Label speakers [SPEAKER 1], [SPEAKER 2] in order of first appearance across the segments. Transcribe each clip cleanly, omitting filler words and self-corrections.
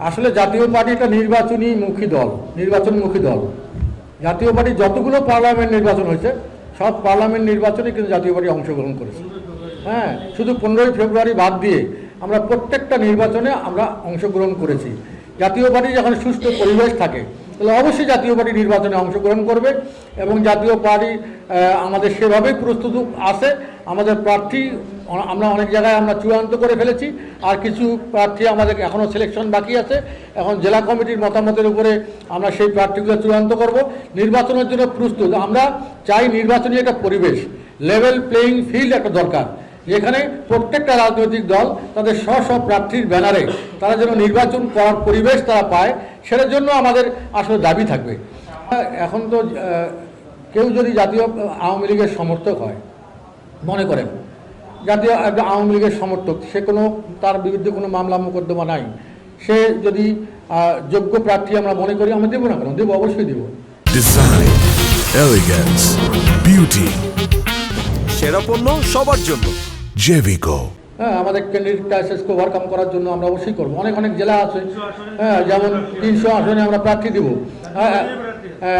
[SPEAKER 1] আসলে জাতীয় পার্টি একটা নির্বাচনমুখী দল। জাতীয় পার্টি যতগুলো পার্লামেন্ট নির্বাচন হয়েছে সব পার্লামেন্ট নির্বাচনে কিন্তু জাতীয় পার্টি অংশগ্রহণ করেছে। হ্যাঁ, শুধু 15ই ফেব্রুয়ারি বাদ দিয়ে আমরা প্রত্যেকটা নির্বাচনে আমরা অংশগ্রহণ করেছি। জাতীয় পার্টি যখন সুস্থ পরিবেশ থাকে তাহলে অবশ্যই জাতীয় পার্টি নির্বাচনে অংশগ্রহণ করবে এবং জাতীয় পার্টি আমাদের সেভাবেই প্রস্তুত আছে। আমাদের প্রার্থী আমরা অনেক জায়গায় আমরা চূড়ান্ত করে ফেলেছি, আর কিছু প্রার্থী আমাদের এখনও সিলেকশন বাকি আছে। এখন জেলা কমিটির মতামতের উপরে আমরা সেই প্রার্থীগুলো চূড়ান্ত করব। নির্বাচনের জন্য প্রস্তুত। আমরা চাই নির্বাচনী একটা পরিবেশ, লেভেল প্লেয়িং ফিল্ড একটা দরকার, যেখানে প্রত্যেকটা রাজনৈতিক দল তাদের স্ব প্রার্থীর ব্যানারে তারা যেন নির্বাচন করার পরিবেশ তারা পায়, সেটার জন্য আমাদের আসলে দাবি থাকবে। এখন তো কেউ যদি জাতীয় আওয়ামী লীগের সমর্থক হয়, মনে করেন জাতীয় আওয়ামী লীগের সমর্থক, সে তার বিরুদ্ধে কোনো মামলা মোকদ্দমা নাই, সে যদি যোগ্য প্রার্থী আমরা মনে করি, আমরা দেবো না কেন? দেবো, অবশ্যই দেবো।
[SPEAKER 2] ডিজাইন, এলিগেন্স, বিউটি, সেরা পণ্য সবার জন্য জেভিকো।
[SPEAKER 1] হ্যাঁ, আমাদের ক্যান্ডিডেট ক্রাইসিসকে ওভারকাম করার জন্য আমরা অবশ্যই করবো। অনেক জেলা আছে, হ্যাঁ, যেমন 300 আসনে আমরা প্রার্থী দেবো।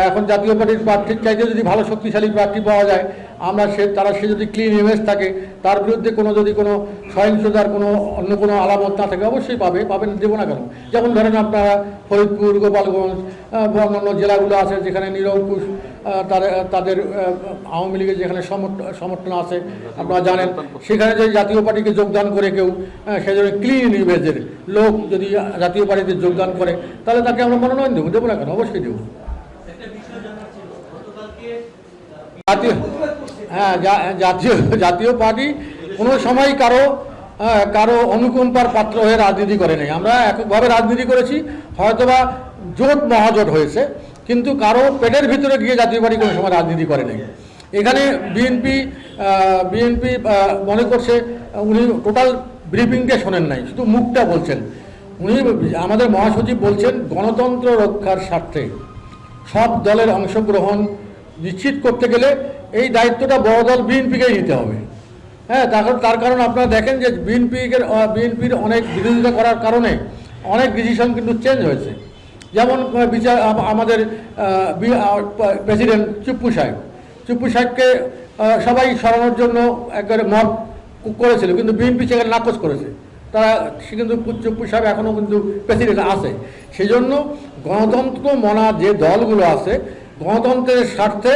[SPEAKER 1] এখন জাতীয় পার্টির প্রার্থীর চাইতে যদি ভালো শক্তিশালী প্রার্থী পাওয়া যায়, আমরা সে যদি ক্লিন ইমেজ থাকে, তার বিরুদ্ধে যদি কোনো সহিংসতার অন্য কোনো আলামত না থাকে, অবশ্যই পাবেন, দেবো না কেন? যেমন ধরেন আপনারা ফরিদপুর, গোপালগঞ্জ, অন্যান্য জেলাগুলো আছে যেখানে নিরঙ্কুশ তাদের আওয়ামী লীগের যেখানে সমর্থন আছে আপনারা জানেন, সেখানে যদি জাতীয় পার্টিকে যোগদান করে কেউ সেজন্য ক্লিন ইমেজের লোক যদি জাতীয় পার্টিতে যোগদান করে, তাহলে তাকে আমরা মনোনয়ন দেবো না কেন? অবশ্যই দেবো। জাতীয় পার্টি কোনো সময় কারো অনুকম্পার পাত্র হয়ে রাজনীতি করে নেই। আমরা এককভাবে রাজনীতি করেছি, হয়তোবা জোট মহাজোট হয়েছে, কিন্তু কারো পেটের ভিতরে গিয়ে জাতীয় পার্টি কোনো সময় রাজনীতি করে নেই। এখানে বিএনপি মনে করছে উনি টোটাল ব্রিফিংটা শোনেন নাই, শুধু মুখটা বলছেন। উনি আমাদের মহাসচিব বলছেন গণতন্ত্র রক্ষার স্বার্থে সব দলের অংশগ্রহণ নিশ্চিত করতে গেলে এই দায়িত্বটা বড় দল বিএনপিকেই নিতে হবে। হ্যাঁ, তার কারণ আপনারা দেখেন যে বিএনপির অনেক বিরোধিতা করার কারণে অনেক ডিসিশন কিন্তু চেঞ্জ হয়েছে। যেমন আমাদের প্রেসিডেন্ট চুপ্পু সাহেবকে সবাই সরানোর জন্য একবারে মত করেছিল, কিন্তু বিএনপি সেখানে নাকচ করেছে। সে কিন্তু চুপ্পু সাহেব এখনও কিন্তু প্রেসিডেন্ট আছে। সেই জন্য গণতন্ত্র মনা যে দলগুলো আছে, গণতন্ত্রের স্বার্থে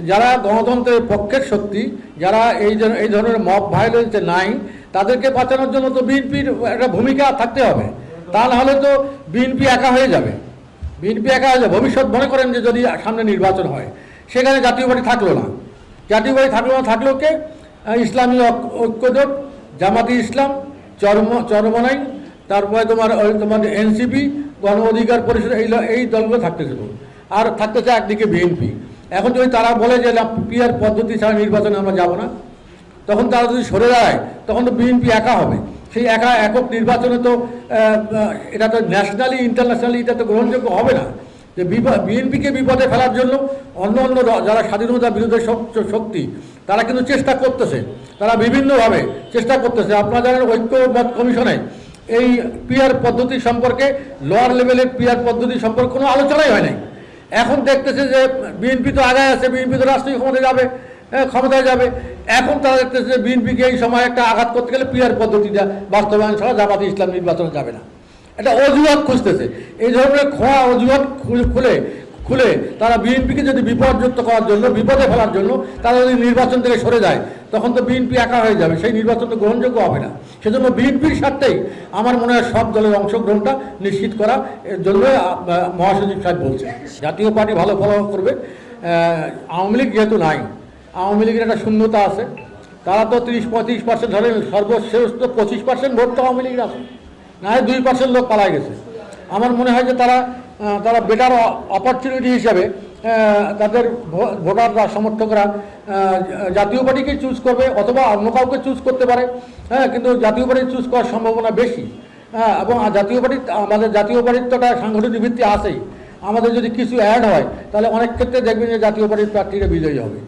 [SPEAKER 1] যারা গণতন্ত্রের পক্ষের শক্তি, যারা এই ধরনের মব ভায়োলেন্সে নাই, তাদেরকে বাঁচানোর জন্য তো বিএনপির একটা ভূমিকা থাকতে হবে। তা নাহলে তো বিএনপি একা হয়ে যাবে। ভবিষ্যৎ মনে করেন যে যদি সামনে নির্বাচন হয়, সেখানে জাতীয় পার্টি থাকলো না, থাকলো কে? ইসলামী ঐক্যজোট, জামাতি ইসলাম, চরমনাই, তারপরে তোমার এনসিপি, গণ অধিকার পরিষদ, এই দলগুলো থাকতেছিল। আর থাকতেছে একদিকে বিএনপি। এখন যদি তারা বলে যে পিআর পদ্ধতি ছাড়া নির্বাচনে আমরা যাব না, তখন তারা যদি সরে দাঁড়ায়, তখন তো বিএনপি একা হবে। সেই একক নির্বাচনে তো এটা তো ন্যাশনালি ইন্টারন্যাশনালি এটা তো গ্রহণযোগ্য হবে না। যে বিএনপিকে বিপদে ফেলার জন্য অন্য যারা স্বাধীনতা বিরোধী শক্তি, তারা কিন্তু চেষ্টা করতেছে, তারা বিভিন্নভাবে চেষ্টা করতেছে। আপনারা জানেন ঐক্যমত কমিশনে এই পিআর পদ্ধতি সম্পর্কে, লোয়ার লেভেলের পিআর পদ্ধতি সম্পর্কে কোনো আলোচনাই হয় নাই। এখন দেখতেছে যে বিএনপি তো আগায় আছে, বিএনপি তো রাষ্ট্রীয় ক্ষমতায় যাবে। এখন তারা দেখতেছে যে বিএনপিকে এই সময় একটা আঘাত করতে গেলে পিআর পদ্ধতিটা বাস্তবায়ন ছাড়া জামাতি ইসলাম নির্বাচনে যাবে না। এটা অজুহাত খুঁজতেছে। এই ধরনের খোয়া অজুহাত খুলে তারা বিএনপিকে যদি বিপর্যস্ত করার জন্য, বিপদে ফেলার জন্য তারা যদি নির্বাচন থেকে সরে যায়, তখন তো বিএনপি একা হয়ে যাবে, সেই নির্বাচন তো গ্রহণযোগ্য হবে না। সেজন্য বিএনপির স্বার্থেই আমার মনে হয় সব দলের অংশগ্রহণটা নিশ্চিত করা, এর জন্য মহাসচিব সাহেব বলছে জাতীয় পার্টি ভালো ফলাফল করবে। আওয়ামী লীগ যেহেতু নাই, আওয়ামী লীগের একটা শূন্যতা আছে, তারা তো 30-35% ধরেন, সর্বশেষ তো 25% ভোট তো আওয়ামী লীগের আছে, না হয় 2% লোক পালায় গেছে। আমার মনে হয় যে তারা বেটার অপরচুনিটি হিসাবে তাদের ভোটাররা, সমর্থকরা জাতীয় পার্টিকে চুজ করবে, অথবা অন্য কাউকে চুজ করতে পারে। হ্যাঁ, কিন্তু জাতীয় পার্টি চুজ করার সম্ভাবনা বেশি। হ্যাঁ, এবং আমাদের জাতীয় পার্টির তো একটা সাংগঠনিক ভিত্তি আছেই। আমাদের যদি কিছু অ্যাড হয়, তাহলে অনেক ক্ষেত্রে দেখবেন যে জাতীয় পার্টির প্রার্থীরা বিজয়ী হবে।